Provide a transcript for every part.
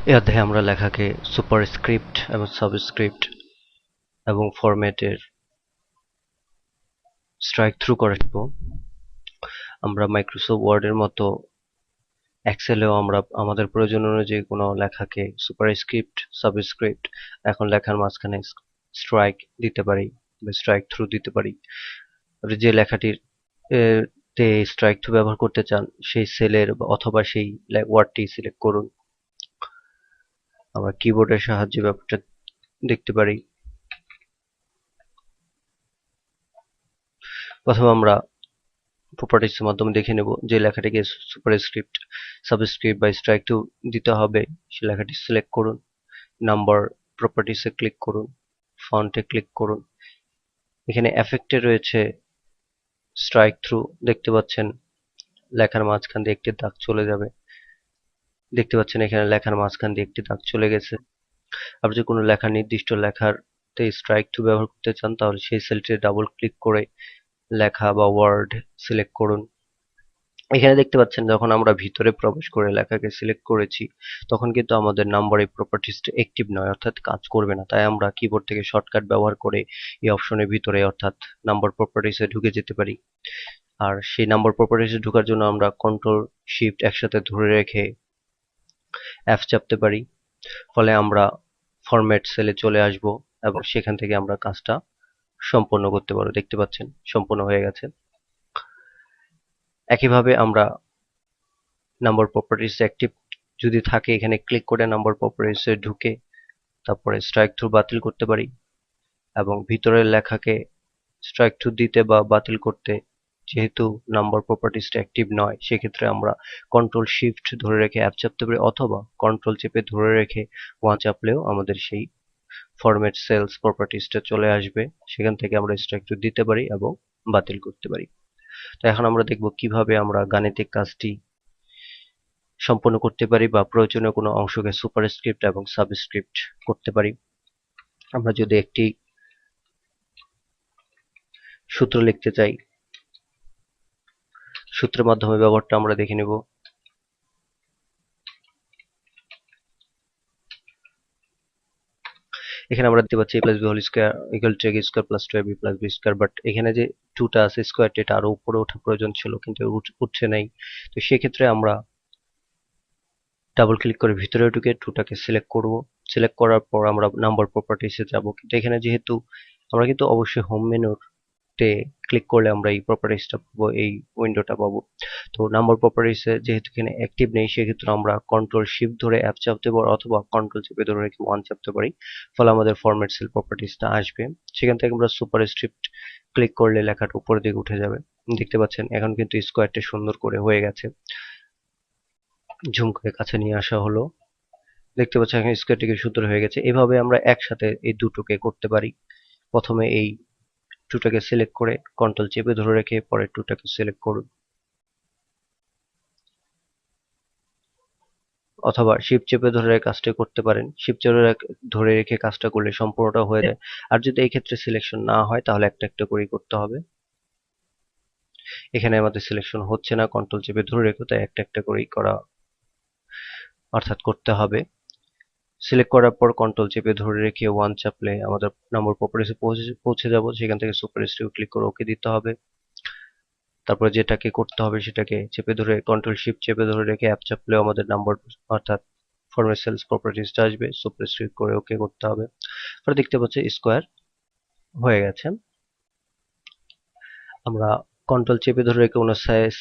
এই অধ্যায়ে আমরা লেখাকে সুপারস্ক্রিপ্ট এবং সাবস্ক্রিপ্ট এবং ফরম্যাটের স্ট্রাইক থ্রু করে শিখব। আমরা মাইক্রোসফট ওয়ার্ডের মতো এক্সেলেও আমরা আমাদের প্রয়োজন অনুযায়ী কোনো লেখাকে সুপারস্ক্রিপ্ট, সাবস্ক্রিপ্ট, এখন লেখার মাঝখানে স্ট্রাইক দিতে পারি বা স্ট্রাইক থ্রু দিতে পারি। যে লেখাটির তে স্ট্রাইক থ্রু ব্যবহার করতে চান সেই সেলের অথবা সেই ওয়ার্ডটি সিলেক্ট করুন। আমরা কিবোর্ডের সাহায্যে ব্যাপারটা দেখতে পারি। প্রথমে আমরা প্রপার্টিজের মাধ্যমে দেখে নেব যে লেখাটিকে সুপারস্ক্রিপ্ট, সাবস্ক্রিপ্ট বা স্ট্রাইক টু দিতে হবে সেই লেখাটি সিলেক্ট করুন। নাম্বার প্রপার্টিসে ক্লিক করুন, ফন্টে ক্লিক করুন। এখানে এফেক্টে রয়েছে স্ট্রাইক থ্রু, দেখতে পাচ্ছেন লেখার মাঝখান দিয়ে একটি দাগ চলে যাবে। দেখতে পাচ্ছেন এখানে লেখার মাঝখান দিয়ে একটি দাগ চলে গেছে। আপনি যদি কোনো লেখা নির্দিষ্ট লেখাতে স্ট্রাইক টু ব্যবহার করতে চান তাহলে সেই সেলটিতে ডাবল ক্লিক করে লেখা বা ওয়ার্ড সিলেক্ট করুন। এখানে দেখতে পাচ্ছেন যখন আমরা ভিতরে প্রবেশ করে লেখাকে সিলেক্ট করেছি তখন কিন্তু আমাদের নাম্বার এই প্রপার্টিসটা অ্যাক্টিভ নয়, অর্থাৎ কাজ করবে না। তাই আমরা কিবোর্ড থেকে শর্টকাট ব্যবহার করে এই অপশনের ভিতরে অর্থাৎ নাম্বার প্রপার্টিসে ঢুকে যেতে পারি। আর সেই নাম্বার প্রপার্টিসে ঢোকার জন্য আমরা কন্ট্রোল শিফট একসাথে ধরে রেখে এফ চাপতে পারি। ফলে আমরা ফরম্যাট সেলে চলে আসব এবং সেখান থেকে আমরা কাজটা সম্পন্ন করতে পারবো। দেখতে পাচ্ছেন সম্পূর্ণ হয়ে গেছে। একইভাবে আমরা নাম্বার প্রপার্টিস অ্যাক্টিভ যদি থাকে এখানে ক্লিক করে নাম্বার প্রপার্টিসে ঢুকে তারপরে স্ট্রাইক থ্রু বাতিল করতে পারি এবং ভিতরের লেখাকে স্ট্রাইক থ্রু দিতে বা বাতিল করতে যেহেতু নাম্বার প্রপার্টিসটা অ্যাক্টিভ নয় সেক্ষেত্রে আমরা কন্ট্রোল শিফট ধরে রেখে অ্যাপ চাপতে পারি অথবা কন্ট্রোল চেপে ধরে রেখে ওয়ান চাপলেও আমাদের সেই ফরম্যাট সেলস প্রপার্টিসটা চলে আসবে। সেখান থেকে আমরা স্ট্রাইক থ্রু দিতে পারি এবং বাতিল করতে পারি। তো এখন আমরা দেখব কিভাবে আমরা গাণিতিক কাজটি সম্পন্ন করতে পারি বা প্রয়োজনীয় কোনো অংশকে সুপারস্ক্রিপ্ট এবং সাবস্ক্রিপ্ট করতে পারি। আমরা যদি একটি সূত্র লিখতে চাই, সূত্রের মাধ্যমে ব্যবহারটা আমরা দেখে নেব। এখানে আমরা দেখতে পাচ্ছি a plus B whole square equal to a square plus 2ab plus b square, but এখানে যে 2টা আছে স্কয়ারটা এটা আরো উপরে ওঠা প্রয়োজন ছিল কিন্তু উঠছে নাই। তো সেক্ষেত্রে আমরা ডাবল ক্লিক করে ভিতরে ঢুকে 2টাকে সিলেক্ট করব। সিলেক্ট করার পর আমরা নাম্বার প্রপার্টিসে যাব, কিন্তু এখানে যেহেতু আমরা কিন্তু অবশ্যই হোম মেনুতে ক্লিক করলে আমরা এই প্রপার্টিসটা পাবো, এই উইন্ডোটা পাবো। তো নাম্বার প্রপার্টিসে যেহেতু এখানে অ্যাক্টিভ নেই সেক্ষেত্রে আমরা কন্ট্রোল শিফট ধরে অ্যাপ চাপতে পারি অথবা কন্ট্রোল চেপে ধরে রেখে ওয়ান চাপতে পারি। ফলে আমাদের ফরম্যাট সেল প্রপার্টিসটা আসবে। সেখান থেকে আমরা সুপারস্ক্রিপ্ট ক্লিক করলে লেখাটা উপরের দিকে উঠে যাবে। দেখতে পাচ্ছেন এখন কিন্তু স্কোয়ারটা সুন্দর করে হয়ে গেছে। ঝুম করে কাছে নিয়ে আসা হলো। দেখতে পাচ্ছেন এখন স্কোয়ারটিকে সুন্দর হয়ে গেছে। এভাবে আমরা একসাথে এই দুটোকে করতে পারি। প্রথমে এই 2টাকে সিলেক্ট করে কন্ট্রোল চেপে ধরে রেখে পরে 2টাকে সিলেক্ট করুন অথবা শিফট চেপে ধরে রেখে কাজটা করতে পারেন। শিফট চেপে ধরে রেখে কাজটা করলে সম্পূর্ণটা হয়ে যায়। আর যদি এই ক্ষেত্রে সিলেকশন না হয় তাহলে একটা একটা করেই করতে হবে। এখানে আমাদের সিলেকশন হচ্ছে না, কন্ট্রোল চেপে ধরে রেখে, তাই একটা একটা করেই করা অর্থাৎ করতে হবে। সিলেক্ট করার পর কন্ট্রোল চেপে ধরে রেখে ওয়ান চাপলে আমাদের নাম্বার প্রপার্টিসে পৌঁছে যাব। সেখান থেকে সুপারস্ক্রিপ্ট ক্লিক করে ওকে দিতে হবে। তারপরে যেটাকে করতে হবে সেটাকে চেপে ধরে কন্ট্রোল শিফট চেপে ধরে রেখে অ্যাপ চাপলেও আমাদের নাম্বার অর্থাৎ ফরম্যাট সেলস প্রপার্টিসটা আসবে। সুপারস্ক্রিপ্ট করে ওকে করতে হবে। পরে দেখতে পাচ্ছি স্কোয়ার হয়ে গেছে। আমরা কন্ট্রোল চেপে ধরে রেখে কোনো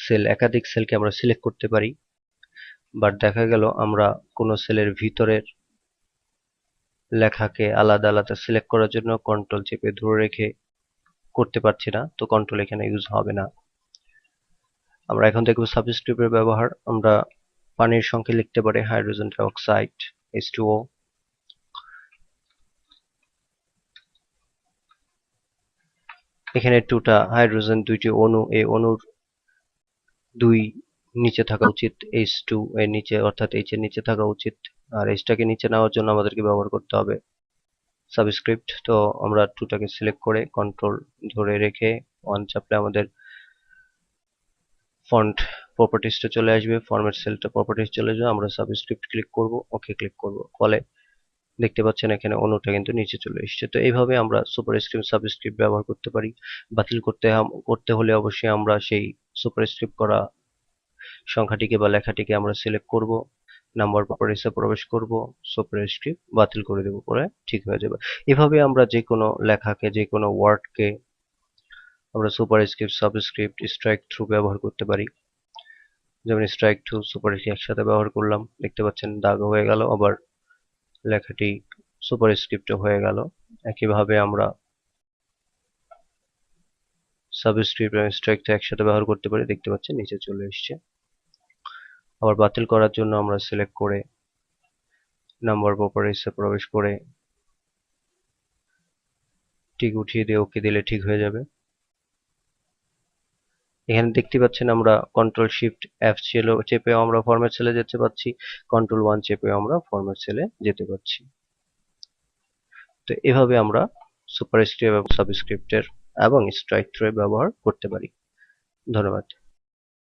সেল একাধিক সেলকে আমরা সিলেক্ট করতে পারি, বাট দেখা গেল আমরা কোনো সেলের ভিতরের লেখাকে আলাদা আলাদা সিলেক্ট করার জন্য কন্ট্রোল চেপে ধরে রেখে করতে পারছি না, তো কন্ট্রোল এখানে ইউজ হবে না। আমরা এখন দেখব সাবস্ক্রিপ্টের ব্যবহার। আমরা পানির সংখ্যা লিখতে পারি হাইড্রোজেন ডাইঅক্সাইড H2O। এখানে 2টা হাইড্রোজেন, 2টি অণু, এই অণুর 2 নিচে থাকা উচিত, H2 এর নিচে অর্থাৎ H এর নিচে থাকা উচিত। আর H-টাকে নিচে নেওয়ার জন্য আমাদেরকে ব্যবহার করতে হবে সাবস্ক্রিপ্ট। তো আমরা 2টাকে সিলেক্ট করে কন্ট্রোল ধরে রেখে ওয়ান চাপলে আমাদের ফন্ট প্রপার্টিসটা চলে আসবে, ফরম্যাট সেলটা প্রপার্টিস চলে যাবে, আমরা সাবস্ক্রিপ্ট ক্লিক করব, ওকে ক্লিক করব, ফলে দেখতে পাচ্ছেন এখানে অন্যটা কিন্তু নিচে চলে এসেছে। তো এইভাবে আমরা সুপারস্ক্রিপ্ট সাবস্ক্রিপ্ট ব্যবহার করতে পারি। বাতিল করতে হলে অবশ্যই আমরা সেই সুপারস্ক্রিপ্ট করা সংখ্যাটিকে বা লেখাটিকে আমরা সিলেক্ট করব, নাম্বার প্রপার্টিসে প্রবেশ করব, সুপারস্ক্রিপ্ট বাতিল করে দেবো, পরে ঠিক হয়ে যাবে। এভাবে আমরা যে কোনো লেখাকে, যে কোনো ওয়ার্ডকে আমরা সুপারস্ক্রিপ্ট সাবস্ক্রিপ্ট স্ট্রাইক থ্রু ব্যবহার করতে পারি। যেমন স্ট্রাইক থ্রু সুপারস্ক্রিপ্ট একসাথে ব্যবহার করলাম, দেখতে পাচ্ছেন দাগ হয়ে গেল, আবার লেখাটি সুপারস্ক্রিপ্টও হয়ে গেল। একইভাবে আমরা সাবস্ক্রিপ্ট এবং স্ট্রাইক থ্রু একসাথে ব্যবহার করতে পারি, দেখতে পাচ্ছেন নিচে চলে এসছে। আবার বাতিল করার জন্য আমরা সিলেক্ট করে নাম্বার প্রপার্টিসে প্রবেশ করে টিক উঠিয়ে দিয়ে ওকে দিলে ঠিক হয়ে যাবে। এখানে দেখতে পাচ্ছেন আমরা কন্ট্রোল শিফট এফ চেপেও আমরা ফরম্যাট সেলে যেতে পারছি, কন্ট্রোল 1 চেপেও আমরা ফরম্যাট সেলে যেতে পারছি। তো এভাবে আমরা সুপারস্ক্রিপ্ট এবং সাবস্ক্রিপ্টের এবং স্ট্রাইক থ্রু ব্যবহার করতে পারি। ধন্যবাদ।